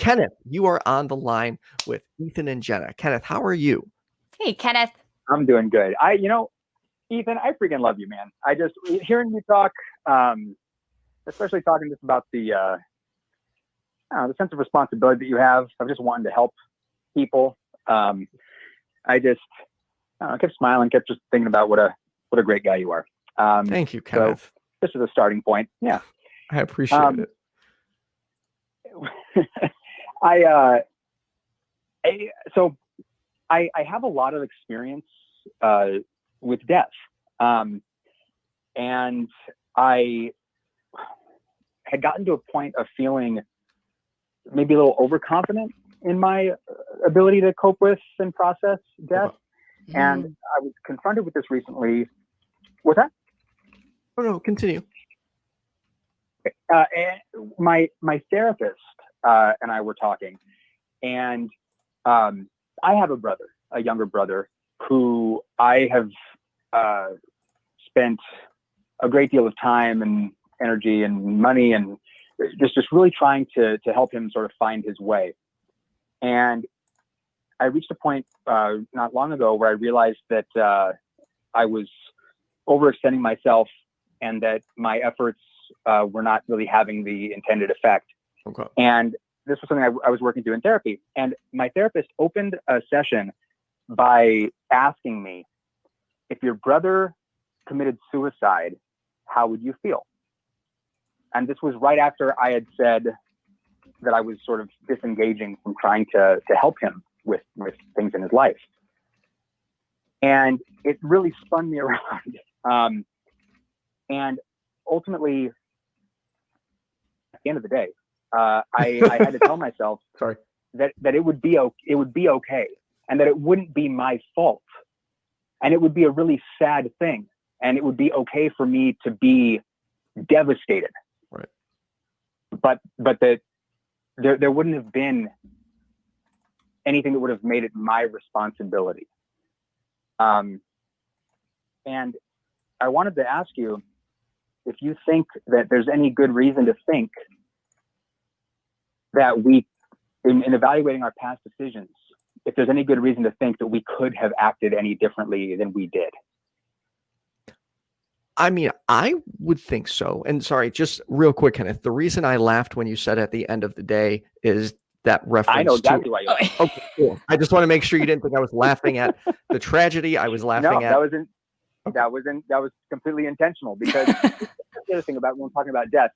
Kenneth, you are on the line with Ethan and Jenna. Kenneth, how are you? Hey, Kenneth. I'm doing good. Ethan, I freaking love you, man. I just hearing you talk, especially talking just about the sense of responsibility that you have of just wanting to help people. I kept smiling, kept just thinking about what a great guy you are. Thank you, Kenneth. So this is a starting point. Yeah, I appreciate it. I have a lot of experience with death, and I had gotten to a point of feeling maybe a little overconfident in my ability to cope with and process death. And I was confronted with this recently. What's that? Oh no, continue. And my therapist and I were talking, and I have a younger brother, who I have spent a great deal of time and energy and money and just really trying to help him sort of find his way. And I reached a point not long ago where I realized that I was overextending myself and that my efforts were not really having the intended effect. Okay. And this was something I was working through in therapy. And my therapist opened a session by asking me, if your brother committed suicide, how would you feel? And this was right after I had said that I was sort of disengaging from trying to help him with things in his life. And it really spun me around. And ultimately, at the end of the day, I had to tell myself that it would be okay, and that it wouldn't be my fault, and it would be a really sad thing, and it would be okay for me to be devastated. Right. But that there wouldn't have been anything that would have made it my responsibility. And I wanted to ask you if you think that there's any good reason to think that we, in evaluating our past decisions, if there's any good reason to think that we could have acted any differently than we did. I mean, I would think so. And sorry, just real quick, Kenneth, the reason I laughed when you said at the end of the day is that reference. I know exactly why you laughed. Okay, cool. I just want to make sure you didn't think I was laughing at the tragedy. I was laughing at. That was completely intentional, because the other thing about when we're talking about death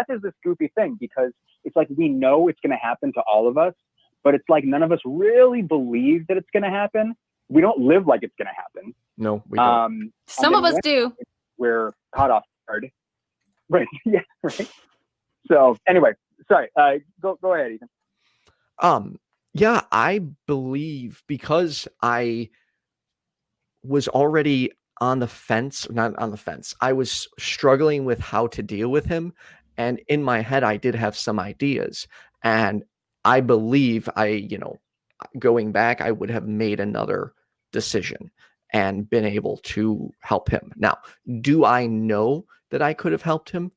is this goofy thing, because it's like we know it's going to happen to all of us, but it's like none of us really believe that it's going to happen. We don't live like it's going to happen. No, we don't. Some of us do. We're caught off guard. Right. Yeah. Right. So anyway, sorry. Go ahead, Ethan. Yeah, I believe, because I was already on the fence, not on the fence. I was struggling with how to deal with him. And in my head, I did have some ideas. And I believe going back, I would have made another decision and been able to help him. Now, do I know that I could have helped him?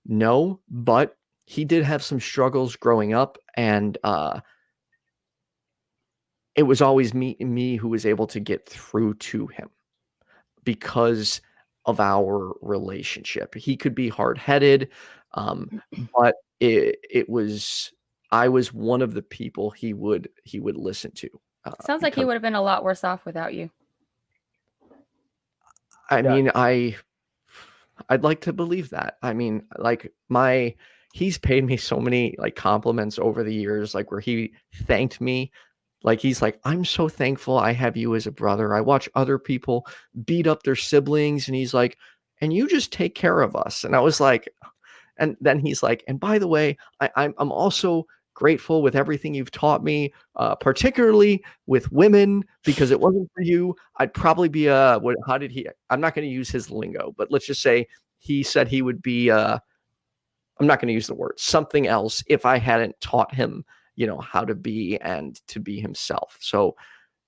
No, but he did have some struggles growing up, and it was always me who was able to get through to him because of our relationship. He could be hard-headed, but I was one of the people he would listen to. Sounds like he would have been a lot worse off without you. I mean, I'd like to believe that. I mean, like he's paid me so many like compliments over the years, like where he thanked me. Like, he's like, I'm so thankful I have you as a brother. I watch other people beat up their siblings, and he's like, and you just take care of us. And I was like, and then he's like, and by the way, I'm also grateful with everything you've taught me, particularly with women, because it wasn't for you, I'd probably be I'm not going to use his lingo, but let's just say he said he would be, I'm not going to use the word, something else, if I hadn't taught him, how to be and to be himself. So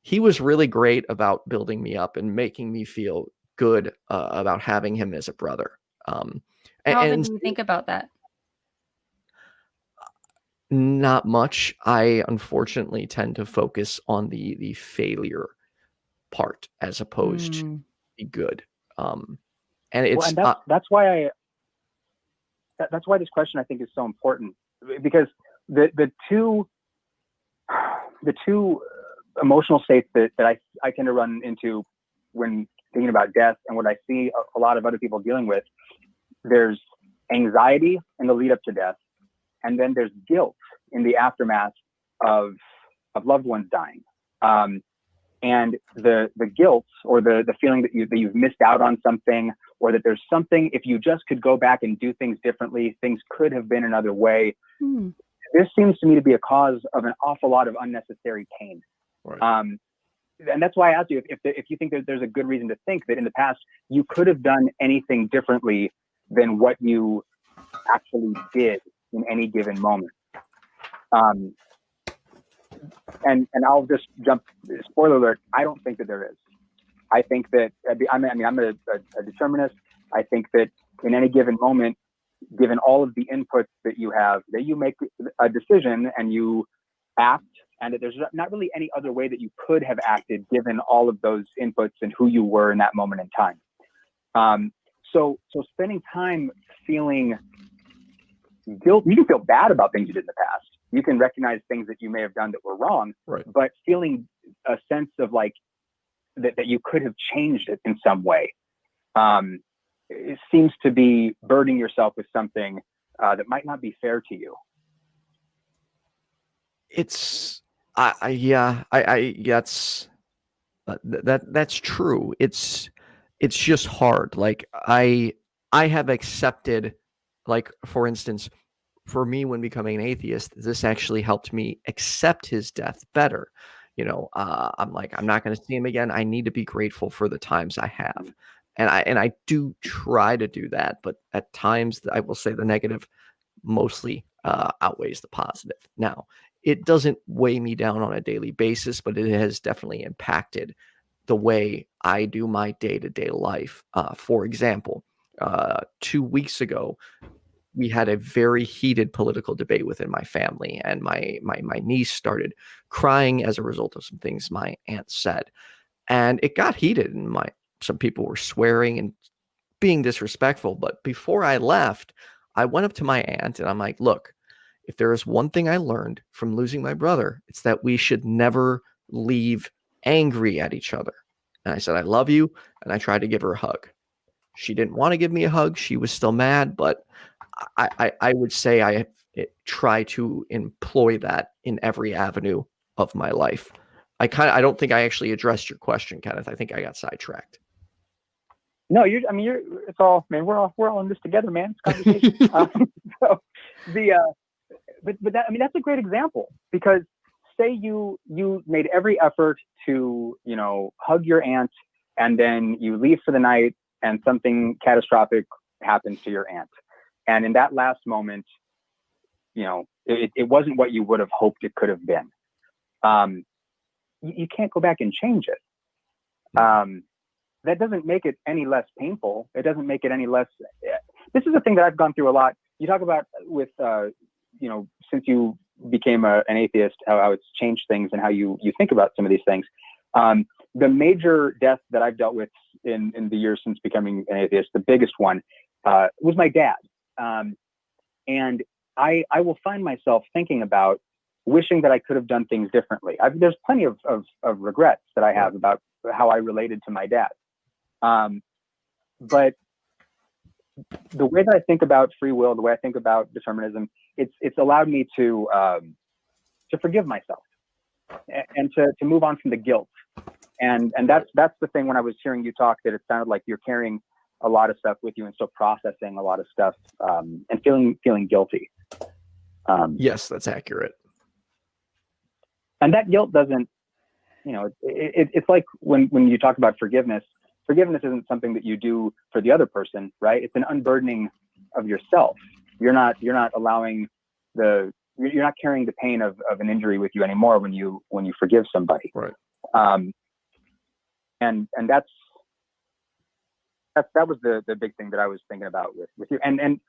he was really great about building me up and making me feel good about having him as a brother. How often do you think about that? Not much. I unfortunately tend to focus on the failure part as opposed to the good. And Well, it's and that's why this question I think is so important, because the two emotional states that I tend to run into when thinking about death, and what I see a lot of other people dealing with, there's anxiety in the lead up to death, and then there's guilt in the aftermath of loved ones dying. And the guilt, or the feeling that you've missed out on something, or that there's something, if you just could go back and do things differently, things could have been another way. This seems to me to be a cause of an awful lot of unnecessary pain. right. And that's why I asked you if you think that there's a good reason to think that in the past you could have done anything differently than what you actually did in any given moment. And I'll just jump. Spoiler alert: I don't think that there is. I think that I'm a determinist. I think that in any given moment, given all of the inputs that you have, that you make a decision and you act, and that there's not really any other way that you could have acted given all of those inputs and who you were in that moment in time. So spending time feeling guilt, you can feel bad about things you did in the past. You can recognize things that you may have done that were wrong, Right. but feeling a sense of like that you could have changed it in some way, it seems to be burdening yourself with something that might not be fair to you. It's that's true. It's just hard. Like I have accepted, like for instance, for me when becoming an atheist, this actually helped me accept his death better. I'm like, I'm not going to see him again. I need to be grateful for the times I have. And I do try to do that, but at times I will say the negative mostly outweighs the positive. Now, it doesn't weigh me down on a daily basis, but it has definitely impacted the way I do my day-to-day life. For example, 2 weeks ago, we had a very heated political debate within my family, and my niece started crying as a result of some things my aunt said, and it got heated, and some people were swearing and being disrespectful. But before I left, I went up to my aunt and I'm like, look, if there is one thing I learned from losing my brother, it's that we should never leave angry at each other. And I said, I love you. And I tried to give her a hug. She didn't want to give me a hug. She was still mad, but I would say I try to employ that in every avenue of my life. I don't think I actually addressed your question, Kenneth. I think I got sidetracked. No, it's all, man, we're all in this together, man. It's conversation. But that's a great example, because say you made every effort to, hug your aunt, and then you leave for the night and something catastrophic happens to your aunt. And in that last moment, it wasn't what you would have hoped it could have been. You can't go back and change it. That doesn't make it any less painful. It doesn't make it any less. This is a thing that I've gone through a lot. You talk about with, since you became an atheist, how it's changed things and how you think about some of these things. The major death that I've dealt with in the years since becoming an atheist, the biggest one, was my dad. And I will find myself thinking about wishing that I could have done things differently. There's plenty of regrets that I have about how I related to my dad. But the way that I think about free will, the way I think about determinism, it's allowed me to forgive myself and to move on from the guilt. And that's the thing. When I was hearing you talk, that it sounded like you're carrying a lot of stuff with you and still processing a lot of stuff, and feeling guilty. Yes, that's accurate. And that guilt doesn't, it's like when you talk about forgiveness isn't something that you do for the other person, right? It's an unburdening of yourself. You're not allowing you're not carrying the pain of an injury with you anymore when you forgive somebody. Right. And that was the big thing that I was thinking about with you. And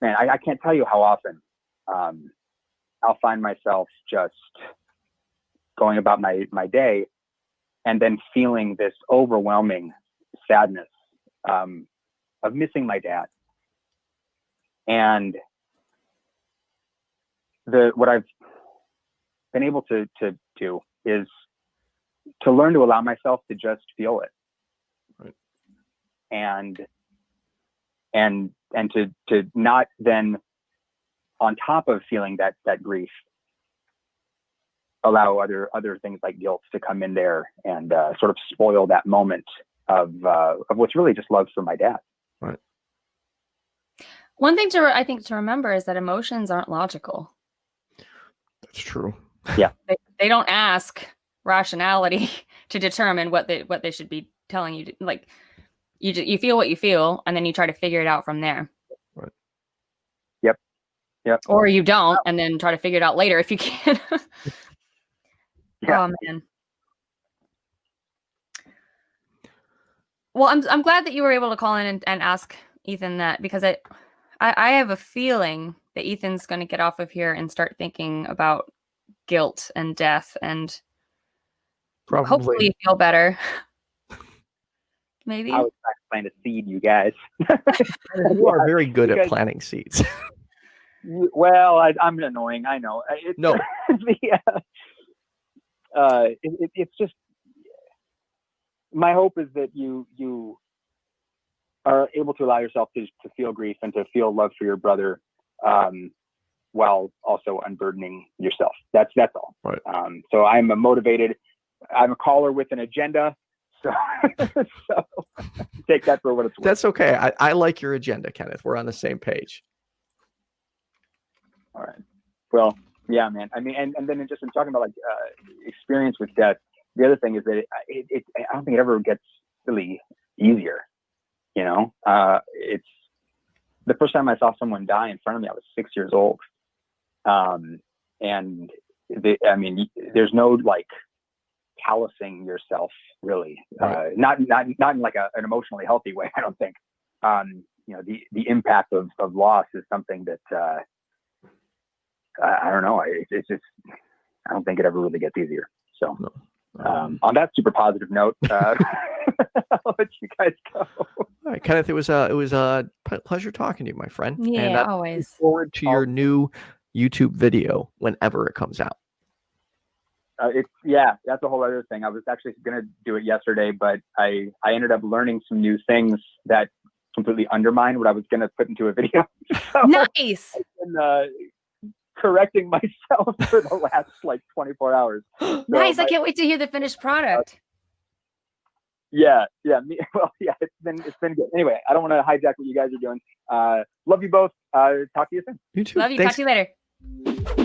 man, I can't tell you how often I'll find myself just going about my day and then feeling this overwhelming sadness of missing my dad. And what I've been able to do is to learn to allow myself to just feel it. Right. And to not then, on top of feeling that grief, allow other things like guilt to come in there and sort of spoil that moment of what's really just love for my dad. Right. One thing I think to remember is that emotions aren't logical. That's true. Yeah. They don't ask rationality to determine what they should be telling you. Like you feel what you feel, and then you try to figure it out from there. Right. Yep. Or you don't, and then try to figure it out later if you can. Yeah. Oh man. Well, I'm glad that you were able to call in and ask Ethan that, because I have a feeling that Ethan's going to get off of here and start thinking about guilt and death and Probably. hopefully feel better. Maybe. I was trying to plant a seed, you guys. You are very good at guys- planting seeds. Well, I'm annoying. I know. No. It's just, my hope is that you are able to allow yourself to feel grief and to feel love for your brother, while also unburdening yourself. That's all. Right. So I'm a caller with an agenda. So, so take that for what it's worth. That's okay. I like your agenda, Kenneth. We're on the same page. All right. Well, yeah, man. I mean, and then just in talking about like experience with death, the other thing is that I don't think it ever gets really easier. You know, it's the first time I saw someone die in front of me, I was 6 years old. And there's no like callousing yourself really, Right. not in like an emotionally healthy way. I don't think. You know, the impact of loss is something that I don't know. It's just, I don't think it ever really gets easier. So No. on that super positive note, I'll let you guys go. All right, Kenneth, it was a pleasure talking to you, my friend. Yeah, and I look always. forward to your new YouTube video whenever it comes out. That's a whole other thing. I was actually going to do it yesterday, but I ended up learning some new things that completely undermine what I was going to put into a video. So Nice. I've been correcting myself for the last like 24 hours. So Nice. I can't wait to hear the finished product. Yeah. It's been good. Anyway, I don't want to hijack what you guys are doing. Love you both. Talk to you soon. You too. Love you. Thanks. Talk to you later.